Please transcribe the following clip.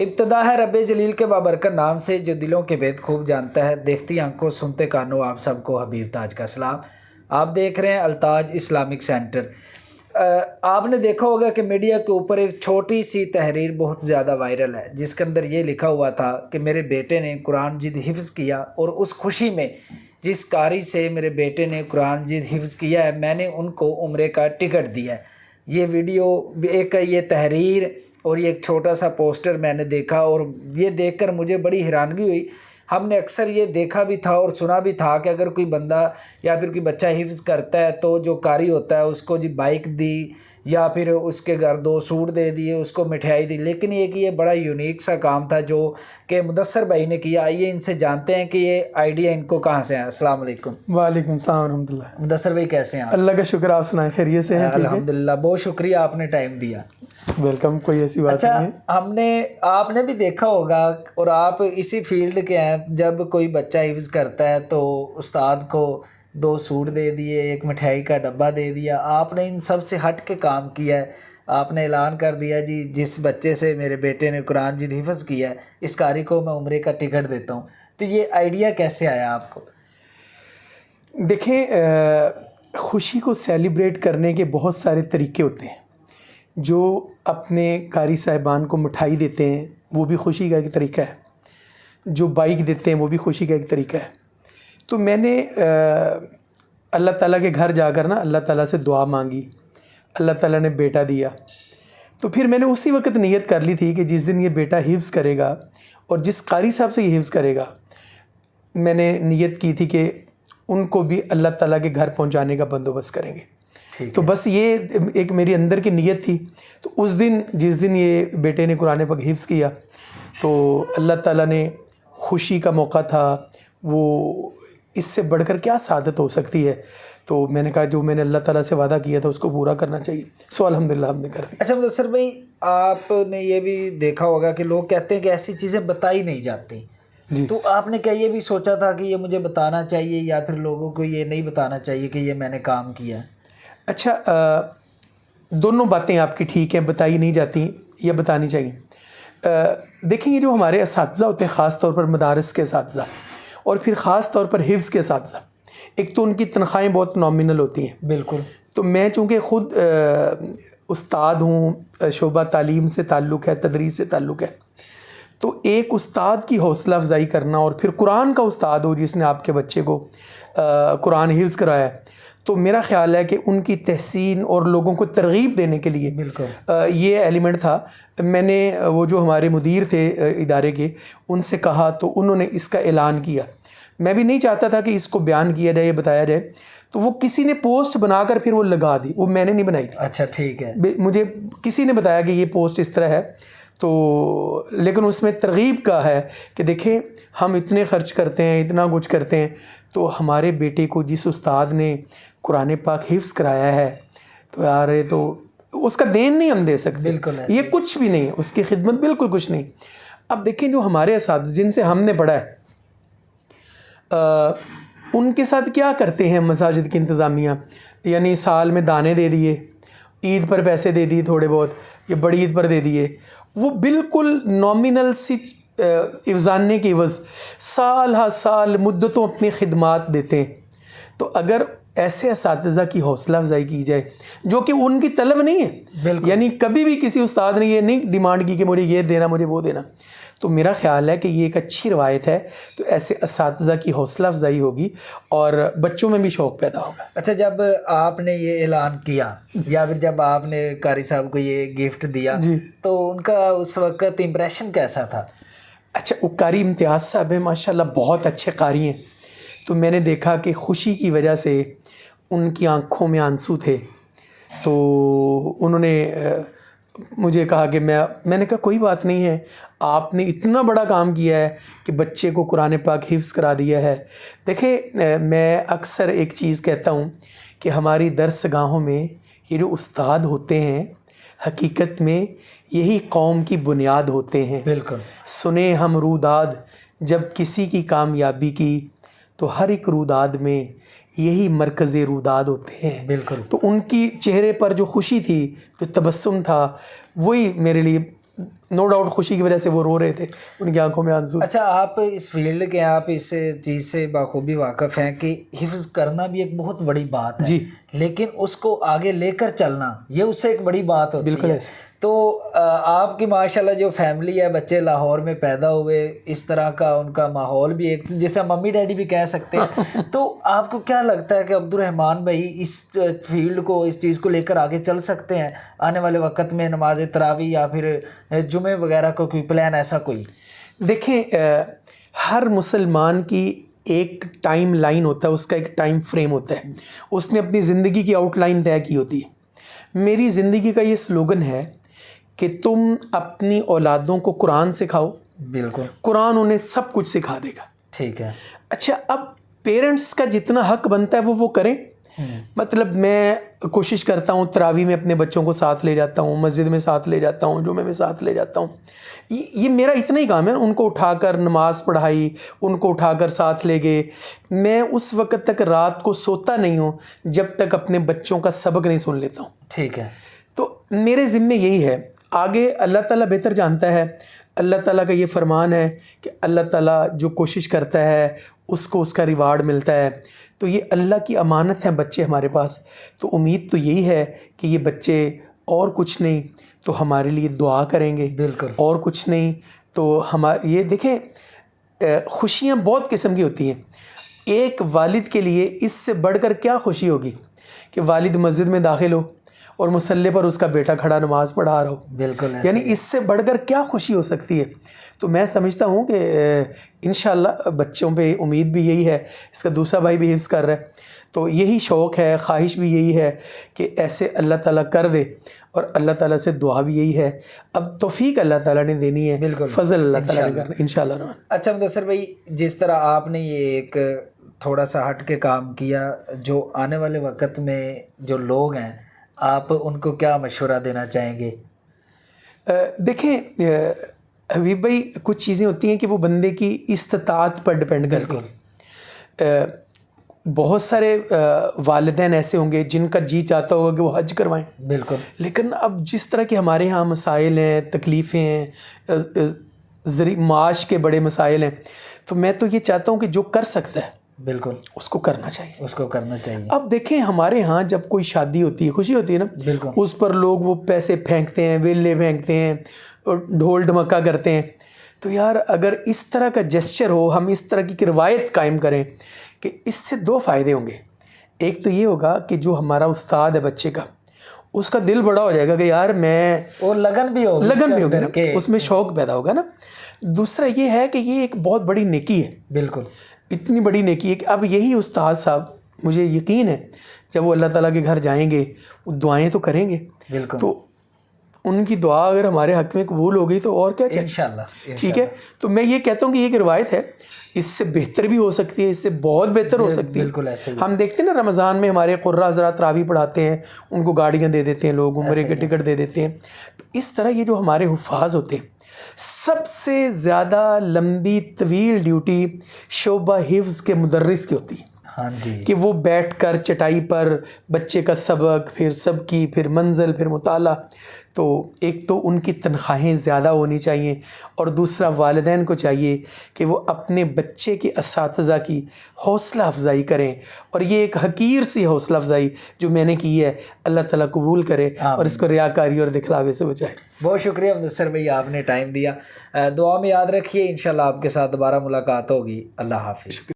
ابتدا ہے رب جلیل کے بابرکت نام سے جو دلوں کے بید خوب جانتا ہے. دیکھتی آنکھوں سنتے کانوں آپ سب کو حبیب تاج کا سلام. آپ دیکھ رہے ہیں التاج اسلامک سینٹر. آپ نے دیکھا ہوگا کہ میڈیا کے اوپر ایک چھوٹی سی تحریر بہت زیادہ وائرل ہے جس کے اندر یہ لکھا ہوا تھا کہ میرے بیٹے نے قرآن مجید حفظ کیا اور اس خوشی میں جس قاری سے میرے بیٹے نے قرآن مجید حفظ کیا ہے میں نے ان کو عمرے کا ٹکٹ دیا ہے. یہ ویڈیو ایک یہ تحریر اور یہ ایک چھوٹا سا پوسٹر میں نے دیکھا اور یہ دیکھ کر مجھے بڑی حیرانگی ہوئی. ہم نے اکثر یہ دیکھا بھی تھا اور سنا بھی تھا کہ اگر کوئی بندہ یا پھر کوئی بچہ حفظ کرتا ہے تو جو قاری ہوتا ہے اس کو جی بائک دی یا پھر اس کے گھر 2 سوٹ دے دیے, اس کو مٹھائی دی. لیکن یہ بڑا یونیک سا کام تھا جو کہ مدثر بھائی نے کیا. آئیے ان سے جانتے ہیں کہ یہ آئیڈیا ان کو کہاں سے ہے. السلام علیکم. وعلیکم السلام ورحمۃ اللہ. مدثر بھائی کیسے ہیں آپ؟ اللہ کا شکر, آپ سنائیں خیریت سے ہیں؟ الحمدللہ, بہت شکریہ آپ نے ٹائم دیا. ویلکم, کوئی ایسی بات نہیں ہے. اچھا, آپ نے بھی دیکھا ہوگا اور آپ اسی فیلڈ کے ہیں, جب کوئی بچہ حفظ کرتا ہے تو استاد کو 2 سوٹ دے دیے, ایک مٹھائی کا ڈبہ دے دیا. آپ نے ان سب سے ہٹ کے کام کیا ہے. آپ نے اعلان کر دیا جی جس بچے سے میرے بیٹے نے قرآن مجید حفظ کیا ہے اس قاری کو میں عمرے کا ٹکٹ دیتا ہوں. تو یہ آئیڈیا کیسے آیا آپ کو؟ دیکھیں, خوشی کو سیلیبریٹ کرنے کے بہت سارے طریقے ہوتے ہیں. جو اپنے قاری صاحبان کو مٹھائی دیتے ہیں وہ بھی خوشی کا ایک طریقہ ہے, جو بائک دیتے ہیں وہ بھی خوشی کا ایک طریقہ ہے. تو میں نے اللہ تعالیٰ کے گھر جا کر اللہ تعالیٰ سے دعا مانگی, اللہ تعالیٰ نے بیٹا دیا. تو پھر میں نے اسی وقت نیت کر لی تھی کہ جس دن یہ بیٹا حفظ کرے گا اور جس قاری صاحب سے یہ حفظ کرے گا, میں نے نیت کی تھی کہ ان کو بھی اللہ تعالیٰ کے گھر پہنچانے کا بندوبست کریں گے. تو بس یہ ایک میری اندر کی نیت تھی. تو اس دن جس دن یہ بیٹے نے قرآن پاک حفظ کیا تو اللہ تعالیٰ نے خوشی کا موقع تھا, وہ اس سے بڑھ کر کیا سعادت ہو سکتی ہے. تو میں نے کہا جو میں نے اللہ تعالیٰ سے وعدہ کیا تھا اس کو پورا کرنا چاہیے. سو الحمدللہ ہم نے کر دیا. اچھا مدثر بھائی, آپ نے یہ بھی دیکھا ہوگا کہ لوگ کہتے ہیں کہ ایسی چیزیں بتائی نہیں جاتی جی. تو آپ نے کیا یہ بھی سوچا تھا کہ یہ مجھے بتانا چاہیے یا پھر لوگوں کو یہ نہیں بتانا چاہیے کہ یہ میں نے کام کیا ہے؟ اچھا, دونوں باتیں آپ کی ٹھیک ہیں, بتائی نہیں جاتی یا بتانی چاہیے. دیکھیں, یہ جو ہمارے اساتذہ ہوتے ہیں خاص طور پر مدارس کے اساتذہ اور پھر خاص طور پر حفظ کے اساتذہ, ایک تو ان کی تنخواہیں بہت نامنل ہوتی ہیں. بالکل. تو میں چونکہ خود استاد ہوں, شعبہ تعلیم سے تعلق ہے, تدریس سے تعلق ہے, تو ایک استاد کی حوصلہ افزائی کرنا اور پھر قرآن کا استاد ہو جس نے آپ کے بچے کو قرآن حفظ کرایا ہے, تو میرا خیال ہے کہ ان کی تحسین اور لوگوں کو ترغیب دینے کے لیے بالکل یہ ایلیمنٹ تھا. میں نے وہ جو ہمارے مدیر تھے ادارے کے ان سے کہا تو انہوں نے اس کا اعلان کیا. میں بھی نہیں چاہتا تھا کہ اس کو بیان کیا جائے, بتایا جائے, تو وہ کسی نے پوسٹ بنا کر پھر وہ لگا دی, وہ میں نے نہیں بنائی تھی. اچھا ٹھیک ہے. مجھے کسی نے بتایا کہ یہ پوسٹ اس طرح ہے, تو لیکن اس میں ترغیب کا ہے کہ دیکھیں ہم اتنے خرچ کرتے ہیں, اتنا کچھ کرتے ہیں, تو ہمارے بیٹے کو جس استاد نے قرآن پاک حفظ کرایا ہے تو یار یہ تو اس کا دین نہیں ہم دے سکتے. بالکل یہ کچھ بھی نہیں, اس کی خدمت بالکل کچھ نہیں. اب دیکھیں جو ہمارے اساتذہ جن سے ہم نے پڑھا ہے ان کے ساتھ کیا کرتے ہیں مساجد کی انتظامیہ, یعنی سال میں دانے دے دیے, عید پر پیسے دے دیے تھوڑے بہت, یا بڑی عید پر دے دیے, وہ بالکل نامنل سی افزانے کی عوض سال ہر سال مدتوں اپنی خدمات دیتے ہیں. تو اگر ایسے اساتذہ کی حوصلہ افزائی کی جائے جو کہ ان کی طلب نہیں ہے, یعنی کبھی بھی کسی استاد نے یہ نہیں ڈیمانڈ کی کہ مجھے یہ دینا, مجھے وہ دینا, تو میرا خیال ہے کہ یہ ایک اچھی روایت ہے. تو ایسے اساتذہ کی حوصلہ افزائی ہوگی اور بچوں میں بھی شوق پیدا ہوگا. اچھا, جب آپ نے یہ اعلان کیا یا پھر جب آپ نے قاری صاحب کو یہ گفٹ دیا جی, تو ان کا اس وقت امپریشن کیسا تھا؟ اچھا, وہ قاری امتیاز صاحب ہیں, ماشاءاللہ بہت اچھے قاری ہیں. تو میں نے دیکھا کہ خوشی کی وجہ سے ان کی آنکھوں میں آنسو تھے. تو انہوں نے مجھے کہا کہ میں نے کہا کوئی بات نہیں ہے, آپ نے اتنا بڑا کام کیا ہے کہ بچے کو قرآن پاک حفظ کرا دیا ہے. دیکھیں, میں اکثر ایک چیز کہتا ہوں کہ ہماری درس گاہوں میں یہ جو استاد ہوتے ہیں حقیقت میں یہی قوم کی بنیاد ہوتے ہیں. بالکل. سنیں ہم روداد جب کسی کی کامیابی کی, تو ہر ایک روداد میں یہی مرکز روداد ہوتے ہیں. بالکل. تو ان کی چہرے پر جو خوشی تھی, جو تبسم تھا, وہی میرے لیے نو ڈاؤٹ خوشی کی وجہ سے وہ رو رہے تھے, ان کی آنکھوں میں آنسو. اچھا, آپ اس فیلڈ کے, آپ اس چیز سے بخوبی واقف ہیں کہ حفظ کرنا بھی ایک بہت بڑی بات ہے جی, لیکن اس کو آگے لے کر چلنا یہ اس سے ایک بڑی بات ہوتی بالکل ہے. ایسے. تو آپ کی ماشاءاللہ جو فیملی ہے, بچے لاہور میں پیدا ہوئے, اس طرح کا ان کا ماحول بھی ایک جیسے ممی ڈیڈی بھی کہہ سکتے ہیں, تو آپ کو کیا لگتا ہے کہ عبد الرحمن بھائی اس فیلڈ کو, اس چیز کو لے کر آگے چل سکتے ہیں آنے والے وقت میں, نماز تراویح یا پھر جمعے وغیرہ کو کوئی پلان ایسا کوئی؟ دیکھیں, ہر مسلمان کی ایک ٹائم لائن ہوتا ہے, اس کا ایک ٹائم فریم ہوتا ہے, اس نے اپنی زندگی کی آؤٹ لائن طے کی ہوتی ہے. میری زندگی کا یہ سلوگن ہے کہ تم اپنی اولادوں کو قرآن سکھاؤ, بالکل, قرآن انہیں سب کچھ سکھا دے گا. ٹھیک ہے. اچھا, اب پیرنٹس کا جتنا حق بنتا ہے وہ کریں. مطلب میں کوشش کرتا ہوں تراویح میں اپنے بچوں کو ساتھ لے جاتا ہوں, مسجد میں ساتھ لے جاتا ہوں, جمعے میں ساتھ لے جاتا ہوں. یہ میرا اتنا ہی کام ہے, ان کو اٹھا کر نماز پڑھائی, ان کو اٹھا کر ساتھ لے گئے. میں اس وقت تک رات کو سوتا نہیں ہوں جب تک اپنے بچوں کا سبق نہیں سن لیتا ہوں. ٹھیک ہے. تو میرے ذمے یہی ہے. آگے اللہ تعالیٰ بہتر جانتا ہے. اللہ تعالیٰ کا یہ فرمان ہے کہ اللہ تعالیٰ جو کوشش کرتا ہے اس کو اس کا ریوارڈ ملتا ہے. تو یہ اللہ کی امانت ہیں بچے ہمارے پاس. تو امید تو یہی ہے کہ یہ بچے اور کچھ نہیں تو ہمارے لیے دعا کریں گے, بالکل, اور کچھ نہیں تو یہ دیکھیں, خوشیاں بہت قسم کی ہوتی ہیں. ایک والد کے لیے اس سے بڑھ کر کیا خوشی ہوگی کہ والد مسجد میں داخل ہو اور مصلی پر اس کا بیٹا کھڑا نماز پڑھا رہا ہو. بالکل, یعنی اس سے بڑھ کر کیا خوشی ہو سکتی ہے. تو میں سمجھتا ہوں کہ انشاءاللہ بچوں پہ امید بھی یہی ہے. اس کا دوسرا بھائی بھی حفظ کر رہا ہے, تو یہی شوق ہے, خواہش بھی یہی ہے کہ ایسے اللہ تعالیٰ کر دے, اور اللہ تعالیٰ سے دعا بھی یہی ہے. اب توفیق اللہ تعالیٰ نے دینی ہے, بالکل, فضل اللہ تعالیٰ نے کرنا انشاءاللہ. اچھا مدثر بھائی, جس طرح آپ نے یہ ایک تھوڑا سا ہٹ کے کام کیا, جو آنے والے وقت میں جو لوگ ہیں آپ ان کو کیا مشورہ دینا چاہیں گے؟ دیکھیں حبیب بھائی, کچھ چیزیں ہوتی ہیں کہ وہ بندے کی استطاعت پر ڈپینڈ کرتی ہیں. بہت سارے والدین ایسے ہوں گے جن کا جی چاہتا ہوگا کہ وہ حج کروائیں, بالکل, لیکن اب جس طرح کے ہمارے ہاں مسائل ہیں, تکلیفیں ہیں, معاش کے بڑے مسائل ہیں, تو میں تو یہ چاہتا ہوں کہ جو کر سکتا ہے بالکل اس کو کرنا چاہیے, اس کو کرنا چاہیے. اب دیکھیں ہمارے ہاں جب کوئی شادی ہوتی ہے, خوشی ہوتی ہے نا, بالکل, اس پر لوگ وہ پیسے پھینکتے ہیں, ویلے پھینکتے ہیں, اور ڈھول ڈھمکا کرتے ہیں. تو یار اگر اس طرح کا جسچر ہو, ہم اس طرح کی روایت قائم کریں, کہ اس سے دو فائدے ہوں گے. ایک تو یہ ہوگا کہ جو ہمارا استاد ہے بچے کا, اس کا دل بڑا ہو جائے گا کہ یار میں, اور لگن بھی ہوگی نا, اس میں شوق پیدا ہوگا نا. دوسرا یہ ہے کہ یہ ایک بہت بڑی نیکی ہے, بالکل, اتنی بڑی نیکی ہے کہ اب یہی استاد صاحب, مجھے یقین ہے جب وہ اللہ تعالیٰ کے گھر جائیں گے وہ دعائیں تو کریں گے, بالکل, تو ان کی دعا اگر ہمارے حق میں قبول ہو گئی تو اور کیا چاہیے انشاءاللہ. ٹھیک ہے. تو میں یہ کہتا ہوں کہ یہ ایک روایت ہے, اس سے بہتر بھی ہو سکتی ہے, اس سے بہت بہتر ہو سکتی ہے. بالکل ایسے ہی. ہم دیکھتے ہیں نا رمضان میں ہمارے قرہ حضرات تراویح پڑھاتے ہیں, ان کو گاڑیاں دے دیتے ہیں لوگ, عمرے کے ٹکٹ دے دیتے ہیں. تو اس طرح یہ جو ہمارے حفاظ ہوتے ہیں, سب سے زیادہ لمبی طویل ڈیوٹی شعبہ حفظ کے مدرس کی ہوتی ہے. ہاں جی, کہ وہ بیٹھ کر چٹائی پر بچے کا سبق, پھر سب کی, پھر منزل, پھر مطالعہ. تو ایک تو ان کی تنخواہیں زیادہ ہونی چاہیے, اور دوسرا والدین کو چاہیے کہ وہ اپنے بچے کے اساتذہ کی حوصلہ افزائی کریں. اور یہ ایک حقیر سی حوصلہ افزائی جو میں نے کی ہے, اللہ تعالیٰ قبول کرے اور اس کو ریاکاری اور دکھلاوے سے بچائے. بہت شکریہ مدثر بھائی, آپ نے ٹائم دیا. دعا میں یاد رکھیے, انشاءاللہ آپ کے ساتھ دوبارہ ملاقات ہوگی. اللہ حافظ.